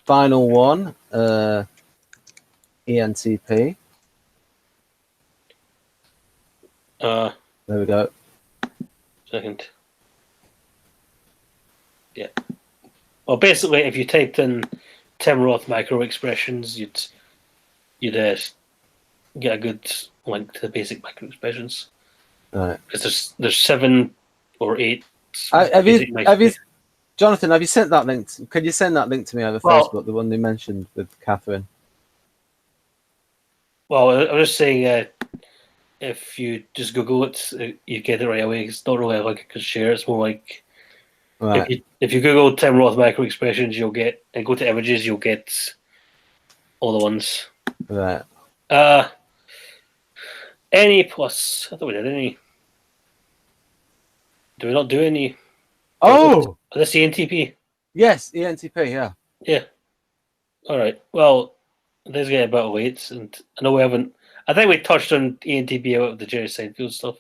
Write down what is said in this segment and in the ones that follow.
final one, ENTP. There we go. Second. Yeah. Well, basically, if you typed in Tim Roth micro expressions, you'd get a good link to the basic micro expressions. Right. Because there's 7 or 8. Have you, Jonathan? Have you sent that link? Could you send that link to me over Facebook? The one they mentioned with Catherine. Well, I was just saying, if you just Google it, you get it right away. It's not really like I could share. It's more like if you Google Tim Roth micro expressions, you'll get, and go to images, you'll get all the ones. Right. Any plus. I thought we did any. Do we not do any? Oh, this ENTP. Yes, ENTP. Yeah. Yeah. All right. Well, this is getting a bit late, and I know we haven't. I think we touched on ENTP about the Jerry Seinfeld stuff.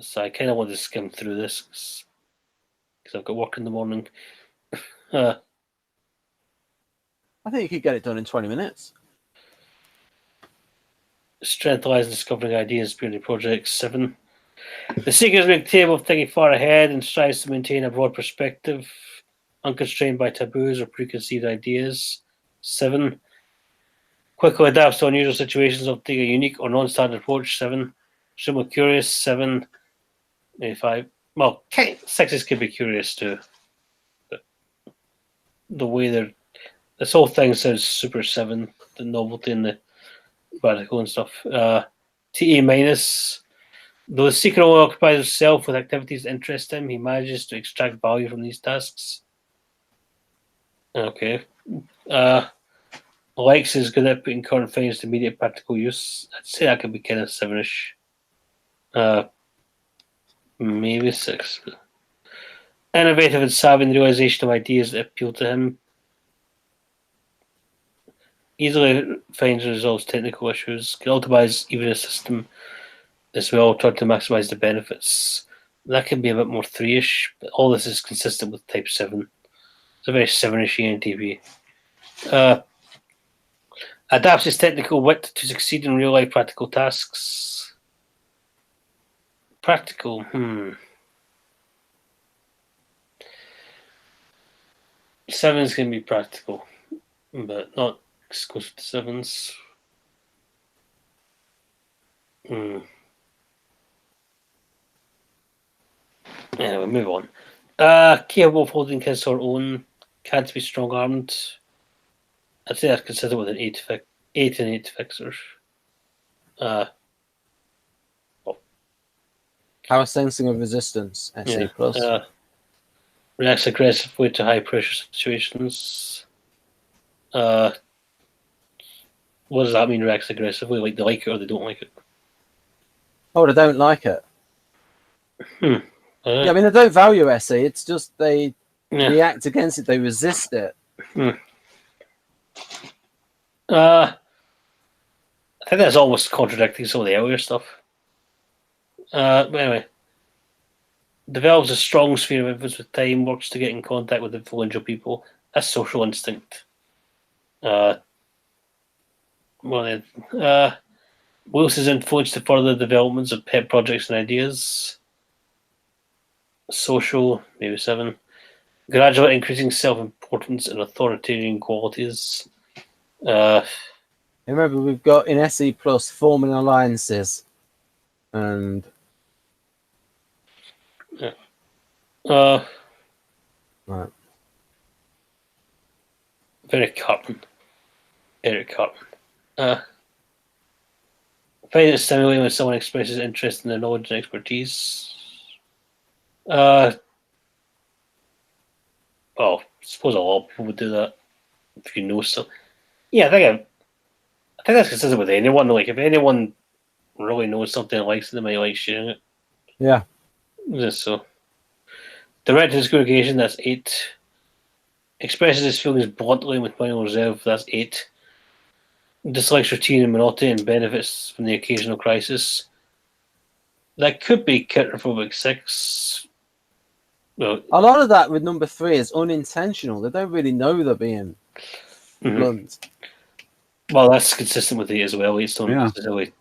So I kind of want to skim through this because I've got work in the morning. I think you could get it done in 20 minutes. Strength lies in discovering ideas beyond projects. 7. The seeker is capable of thinking far ahead and strives to maintain a broad perspective, unconstrained by taboos or preconceived ideas. 7. Quickly adapts to unusual situations of taking a unique or non-standard approach. 7. Extremely curious. 7. Maybe 5. Well, 6s could be curious too. But the way they're... This whole thing sounds super 7. The novelty and the radical and stuff. TE minus. Though the seeker only occupies himself with activities that interest him, he manages to extract value from these tasks. Okay. Likes is good at putting current things to immediate practical use. I'd say that could be kind of 7-ish. Maybe 6. Innovative and savvy in the realization of ideas that appeal to him. Easily finds and resolves technical issues. Can optimize even a system as well, trying to maximize the benefits. That can be a bit more 3-ish, but all this is consistent with type 7. It's a very 7-ish ENTP. Adapts his technical wit to succeed in real-life practical tasks. Practical, 7s can be practical, but not exclusive to 7s. Anyway, move on. Capable of holding his or own, can't be strong-armed. I'd say that's considered with an 8 and 8 fixers. Power sensing of resistance, SE plus. Reacts aggressively to high pressure situations. What does that mean, reacts aggressively? Like they like it or they don't like it? Oh, they don't like it. Yeah, I mean, they don't value SE. It's just they react against it. They resist it. I think that's almost contradicting some of the earlier stuff. But anyway, develops a strong sphere of influence with time, works to get in contact with influential people. That's social instinct. Wills his influence to further developments of pet projects and ideas. Social, maybe 7. Gradually increasing self-importance and authoritarian qualities. Remember, we've got in SE plus forming alliances, and right. Very Cartman. Eric Cartman. Find it stimulating when someone expresses interest in their knowledge and expertise. Well, I suppose a lot of people would do that if you know so. Yeah, I think that's consistent with anyone. Like, if anyone really knows something and likes it, they might like sharing it. Yeah. Just so. Direct discrimination, that's 8. Expresses his feelings bluntly with minimal reserve, that's 8. Dislikes routine and monotony and benefits from the occasional crisis. That could be characterphobic 6. Well, a lot of that with number 3 is unintentional. They don't really know they're being blunt. Well, that's consistent with 8 as well. 8 don't necessarily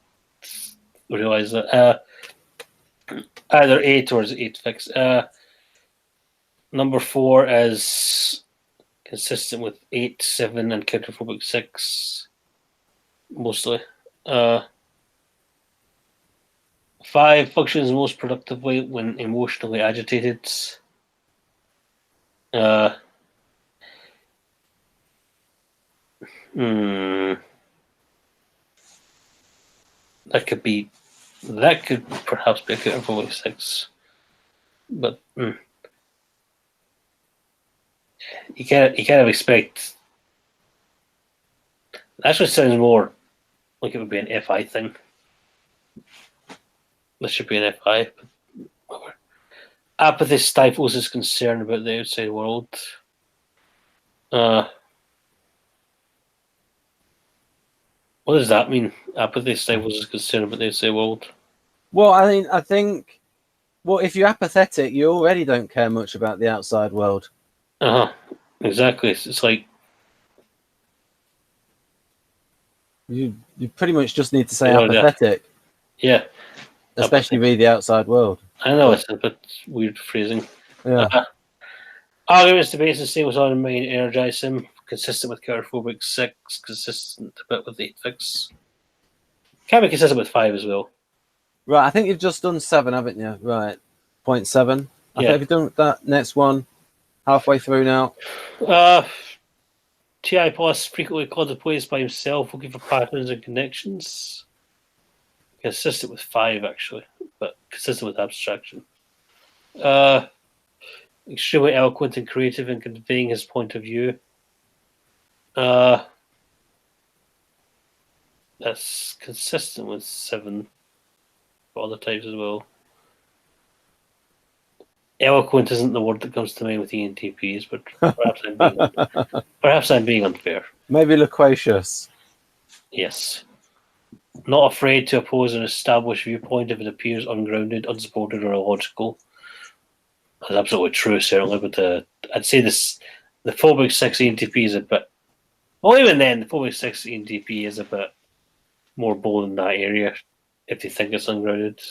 realise that. Either 8 or is 8 fix. Number 4 is consistent with 8, 7, and characterphobic 6, mostly. 5 functions most productively when emotionally agitated. That could perhaps be a characterphobic 6, but you kind of expect. That actually sounds more like it would be an FI thing. This should be an FI. But apathy stifles his concern about the outside world. What does that mean? Apathy stifles his concern about the outside world. Well, I think, if you're apathetic, you already don't care much about the outside world. Exactly. It's like you pretty much just need to say apathetic. Yeah. Especially read the outside world. I know it's a bit weird phrasing. Yeah. Arguments, debates, and statements on mind energize him. Consistent with characterphobic 6. Consistent a bit with 8 fix. Can be consistent with 5 as well. Right, I think you've just done 7, haven't you? Right, 0.7. I think you've done that next one. Halfway through now. TI plus frequently contemplates by himself, looking for patterns and connections. Consistent with 5, actually, but consistent with abstraction. Extremely eloquent and creative in conveying his point of view. That's consistent with 7 for other types as well. Eloquent isn't the word that comes to mind with ENTPs, but perhaps I'm being unfair. Maybe loquacious. Yes. Not afraid to oppose an established viewpoint if it appears ungrounded, unsupported, or illogical. That's absolutely true, certainly, but I'd say the phobic 6 ENTP is a bit... Well, even then, the phobic 6 ENTP is a bit more bold in that area if they think it's ungrounded.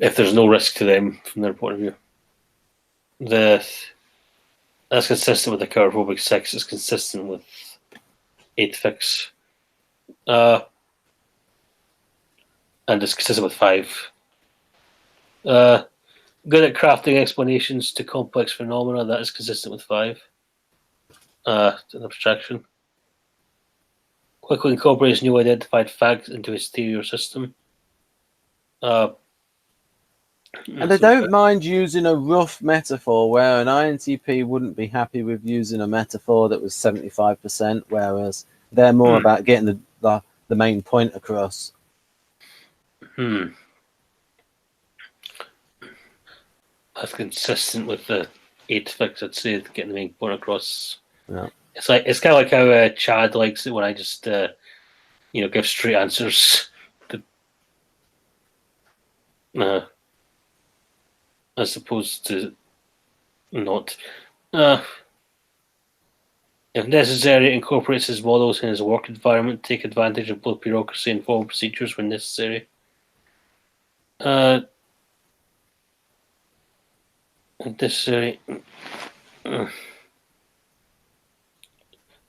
If there's no risk to them from their point of view. That's consistent with the characterphobic 6. It's consistent with 8 fix. And it's consistent with 5. Good at crafting explanations to complex phenomena. That is consistent with 5. It's an abstraction. Quickly incorporates new identified facts into his theory or system. And they don't mind using a rough metaphor, where an INTP wouldn't be happy with using a metaphor that was 75%, whereas they're more about getting the main point across. That's consistent with the 8 fix, I'd say, getting the main point across. Yeah. It's kind of like how Chad likes it when I just give straight answers. As opposed to not. If necessary, incorporates his models in his work environment, take advantage of both bureaucracy and formal procedures when necessary.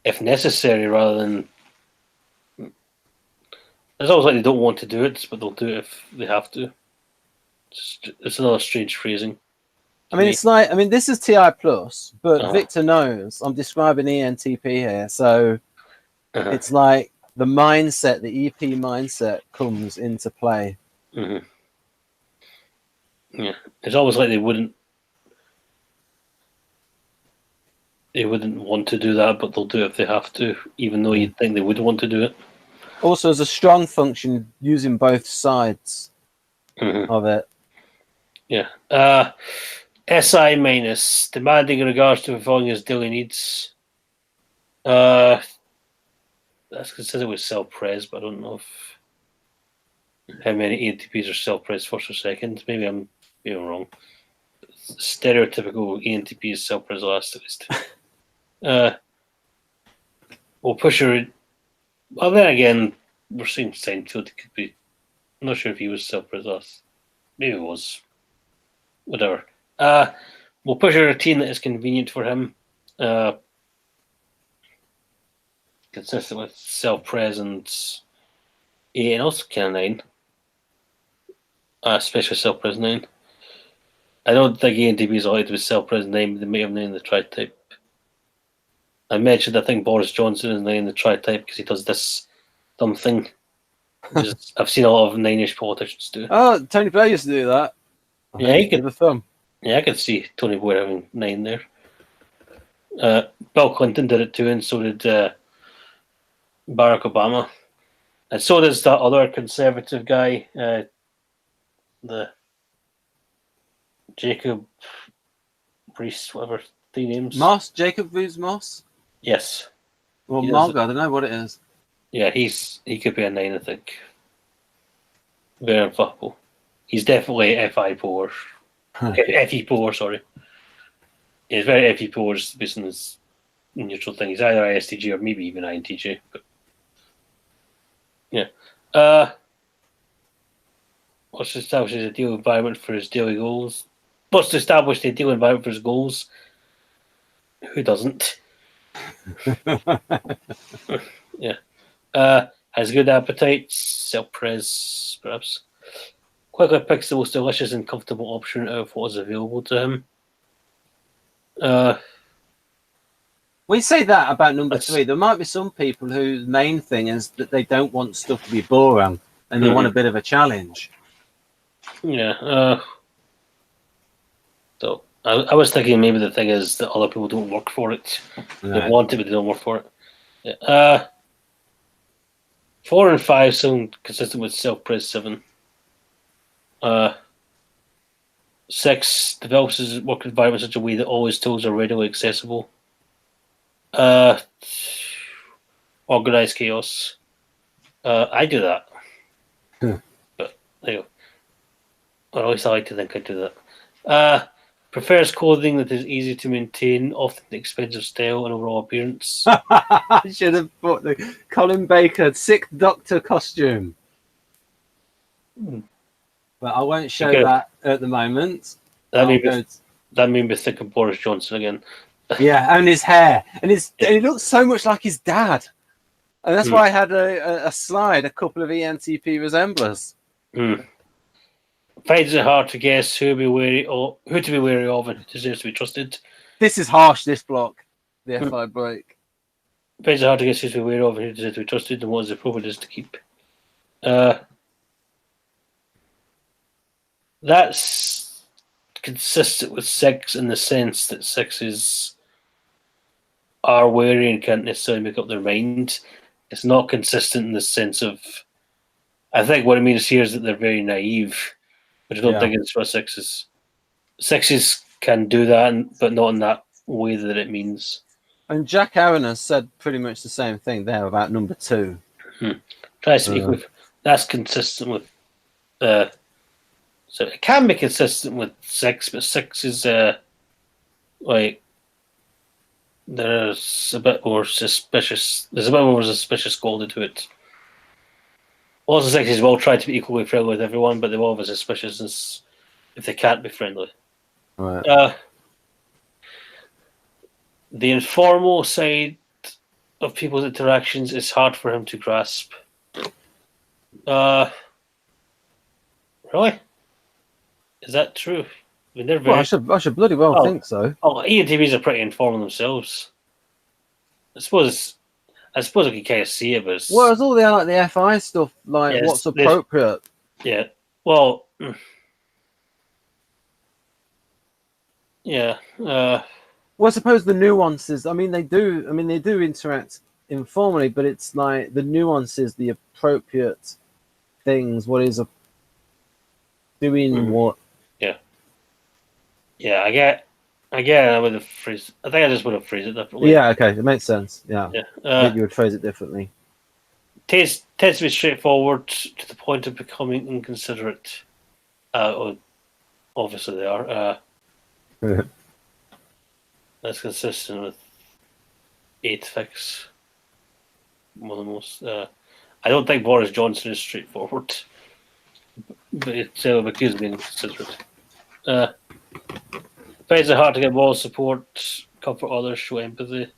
If necessary, rather than... It's always like they don't want to do it, but they'll do it if they have to. It's another strange phrasing. It's like, this is TI plus, but Victor knows I'm describing ENTP here, so it's like the mindset, the EP mindset comes into play. Yeah, it's almost like they wouldn't want to do that, but they'll do it if they have to, even though you'd think they would want to do it. Also, as a strong function, using both sides of it. Yeah. SI minus, demanding in regards to fulfilling his daily needs. That's consistent with self-praise, but I don't know how many ENTPs are self-pres first or second. Maybe I'm wrong. Stereotypical ENTP is self-pres last, at least. We'll push her. Well, then again, we're seeing Seinfeld. It could be. I'm not sure if he was self-pres last. Maybe it was. Whatever. We'll push a routine that is convenient for him. Consistent with self-presence 8 and also kind of 9. Especially self-pres 9. I don't think ENTP is allowed to be self-pres 9, but they may have 9 in the tri-type. I mentioned I think Boris Johnson is 9 in the tri-type because he does this dumb thing. I've seen a lot of 9-ish politicians do. Oh, Tony Blair used to do that. Yeah, he could. The thumb. Yeah, I could see Tony Blair having 9 there. Bill Clinton did it too, and so did Barack Obama. And so does that other conservative guy, the Jacob Rees, whatever, 3 names. Moss? Jacob Rees-Mogg? Yes. Well, Mogg, I don't know what it is. Yeah, he could be a 9, I think. Very unfuckable. He's definitely FI polar. FE polar, sorry. He's very FE polar based on his neutral thing. He's either ISTJ or maybe even INTJ. But yeah. What's to establish his ideal environment for his daily goals? What's to establish the ideal environment for his goals? Who doesn't? Yeah. Has good appetite, self-pres, perhaps. Quickly picks the most delicious and comfortable option out of what is available to him. We say that about number 3. There might be some people whose main thing is that they don't want stuff to be boring and they want a bit of a challenge. Yeah. So I was thinking maybe the thing is that other people don't work for it. Right. They want it, but they don't work for it. Yeah. 4 and 5 sound consistent with self-pres 7. 6 develops his work environment in such a way that all his tools are readily accessible. Organized chaos. I do that. But there you go. Or at least I like to think I do that. Prefers clothing that is easy to maintain, often expensive style and overall appearance. I should have bought the Colin Baker sick doctor costume. But I won't show that at the moment. That made me think of Boris Johnson again. Yeah, and his hair. And he looks so much like his dad. And that's why I had a slide, a couple of ENTP resemblers. Finds it hard to guess who to be wary of and who deserves to be trusted. This is harsh, this block. The FI break. Finds it hard to guess who to be wary of and who deserves to be trusted and what is appropriate to keep. That's consistent with 6 in the sense that 6s are wary and can't necessarily make up their mind. It's not consistent in the sense of, I think what it means here is that they're very naive, but I don't think it's what 6s. 6s can do that, but not in that way that it means. And Jack Aaron has said pretty much the same thing there about number 2. Tries to equal. That's consistent with. So it can be consistent with 6, but 6 is like there's a bit more suspicious. There's a bit more suspicious quality to it. Also, 6s will try to be equally friendly with everyone, but they will have a suspiciousness if they can't be friendly. Right. The informal side of people's interactions is hard for him to grasp. Really? Is that true? I mean, they're very... I should bloody well think so. Oh, ENTPs are pretty informal themselves. I suppose I can kind of see it, but... Whereas all the FI stuff, what's appropriate. Yeah. Well... Yeah. Well, I suppose the nuances. I mean, they do interact informally, but it's like the nuances, the appropriate things. What is doing what? Yeah. Yeah. I would have phrased. I think I just would have phrased it differently. Yeah. Okay, it makes sense. Yeah. Yeah. I think you would phrase it differently. tends to be straightforward to the point of becoming inconsiderate. Obviously they are. That's consistent with 8 fix. One of the most. I don't think Boris Johnson is straightforward, but it's accused of being inconsiderate. Finds it hard to get moral support, comfort others, show empathy.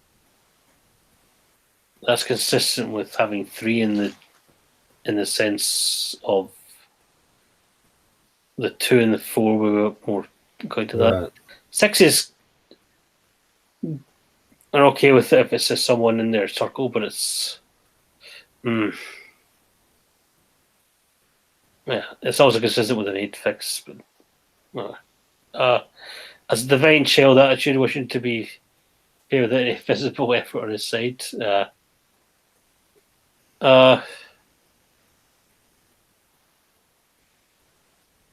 That's consistent with having 3 in the sense of the 2 and the 4. We were more going to that. Right. 6 are okay with it if it's just someone in their circle, but it's it's also consistent with an 8 fix. But as a divine child attitude, wishing to be here with any visible effort on his side.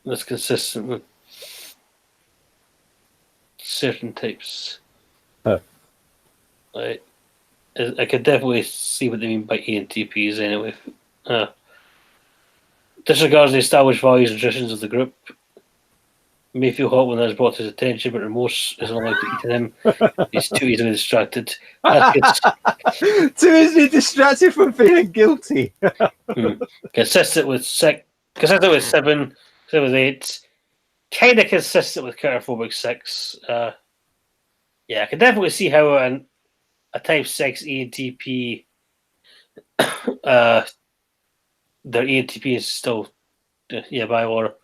That's consistent with certain types. I could definitely see what they mean by ENTPs anyway. Disregards the established values and traditions of the group. May feel hot when that is brought to his attention, but remorse is unlikely to eat him. He's too easily distracted. Too easily distracted from feeling guilty. Consistent with 6. Consistent with 7. Consistent with 8. Kind of consistent with claustrophobic 6. I can definitely see how a type 6 ENTP, their ENTP is still, by order.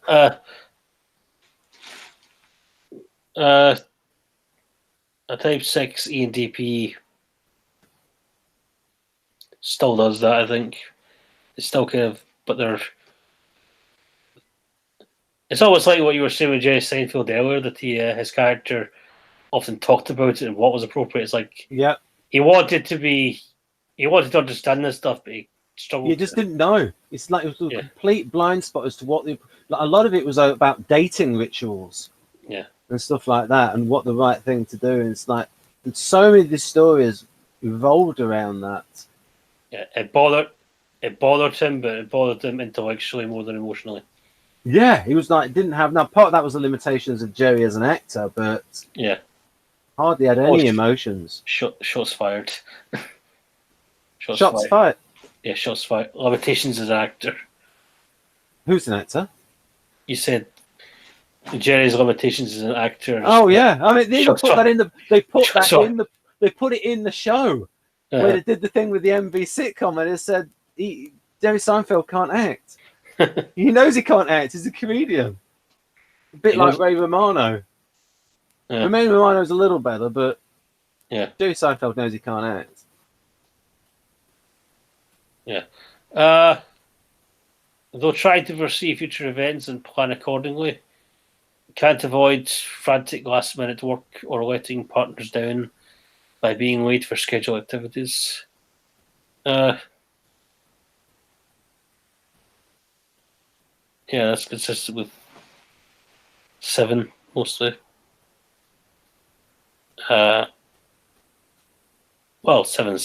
A type 6 ENTP still does that, I think. It's still kind of, but they're. It's almost like what you were saying with Jerry Seinfeld earlier, that his character often talked about it and what was appropriate. It's like he wanted to understand this stuff, but he struggled. You just didn't know. It's like it was a complete blind spot as to what a lot of it was about dating rituals, and stuff like that, and what the right thing to do. And it's like so many of these stories revolved around that. Yeah, it bothered him, but it bothered him intellectually more than emotionally. Yeah, he was like didn't have. Now part of that was the limitations of Jerry as an actor, but hardly had any emotions. Shots fired. Shots fired. Yeah, shots fired. Limitations as an actor. Who's an actor? You said Jerry's limitations as an actor. Oh yeah, I mean they put that in the. They put that in the. They put it in the show where they did the thing with the MV sitcom, and it said Jerry Seinfeld can't act. He knows he can't act. He's a comedian. A bit like Ray Romano. Ray Romano's a little better, but Jerry Seinfeld knows he can't act. Though trying to foresee future events and plan accordingly, can't avoid frantic last-minute work or letting partners down by being late for scheduled activities. That's consistent with 7 mostly. 7's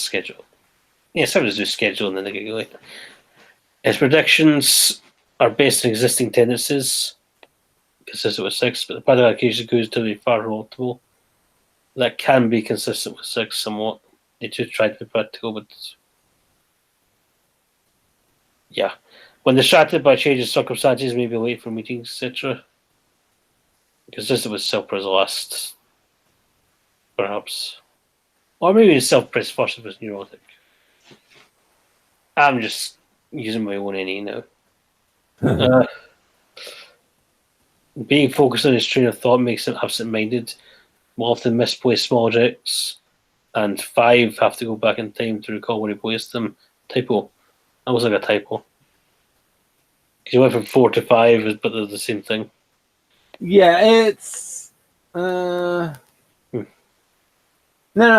schedule. 7 is just schedule and then they get late. His predictions are based on existing tendencies, consistent with 6, but the pattern occasionally goes to be far more multiple. That can be consistent with 6 somewhat. They do try to be practical, but when distracted by changes circumstances, may be late for meetings, etc. Consistent with self-praise last, perhaps. Or maybe self-praise first if it's neurotic. I'm just using my own NE now. Being focused on his train of thought makes him absent-minded, will often misplace small objects, and 5 have to go back in time to recall when he placed them. Typo. That was like a typo. He went from 4 to 5, but they're the same thing. Yeah, it's no,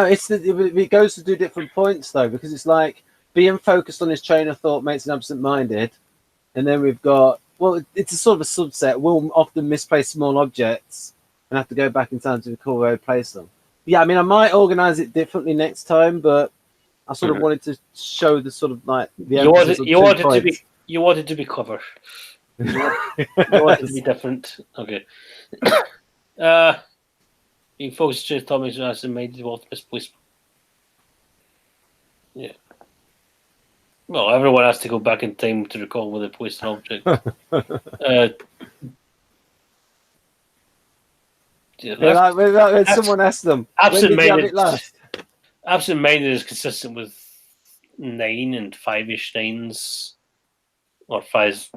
it goes to do different points though, because it's like being focused on his train of thought makes him absent-minded, and then we've got it's a sort of a subset. We'll often misplace small objects and have to go back in time to recall where we place them. Yeah, I mean, I might organize it differently next time, but I sort of wanted to show the sort of like the You emphasis on 2 points. you wanted to be clever. You wanted to be different. Okay. You focus to Thomas as a made the misplaced. Yeah. Well, everyone has to go back in time to recall where they placed an object. When someone asked them, when did you have it last? Absent-minded is consistent with 9 and 5-ish 9s, or 5s.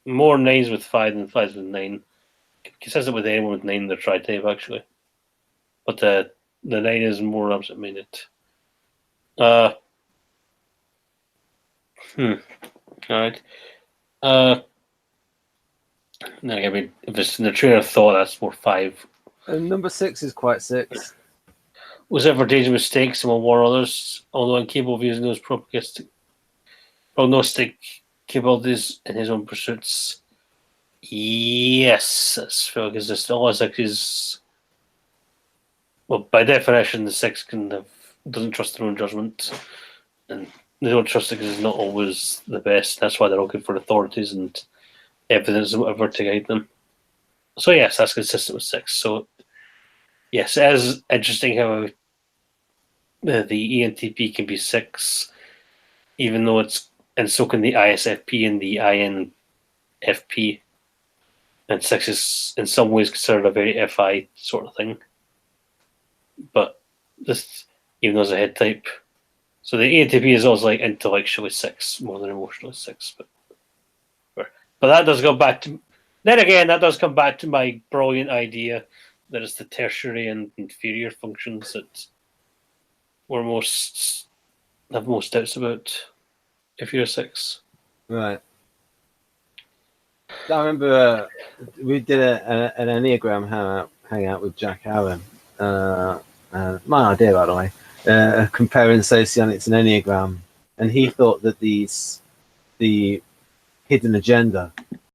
More 9s with 5 than 5s with 9. Consistent with anyone with 9 in their tri-type, actually. But the 9 is more absent-minded. Alright. No, I mean, if it's in the train of thought, that's more 5. And number 6 is quite 6. Was ever dangerous mistakes and will warn others, although incapable of using those prognostic capabilities in his own pursuits. Yes, that's fair, because this all 6 is, well, by definition, the 6 doesn't trust their own judgment, and they don't trust it because it's not always the best. That's why they're looking for authorities and evidence and whatever to guide them. So yes, that's consistent with 6. So yes, it is interesting how the ENTP can be 6, even though it's, and so can the ISFP and the INFP. And 6 is in some ways considered a very FI sort of thing. But this, even though it's a head type. So the ENTP is always like intellectually 6 more than emotionally 6. But that does go back to, then again, that does come back to my brilliant idea that it's the tertiary and inferior functions that we're have most doubts about if you're a 6. Right. I remember we did an Enneagram hangout with Jack Allen. My idea, by the way, comparing Socionics and Enneagram, and he thought that the hidden agenda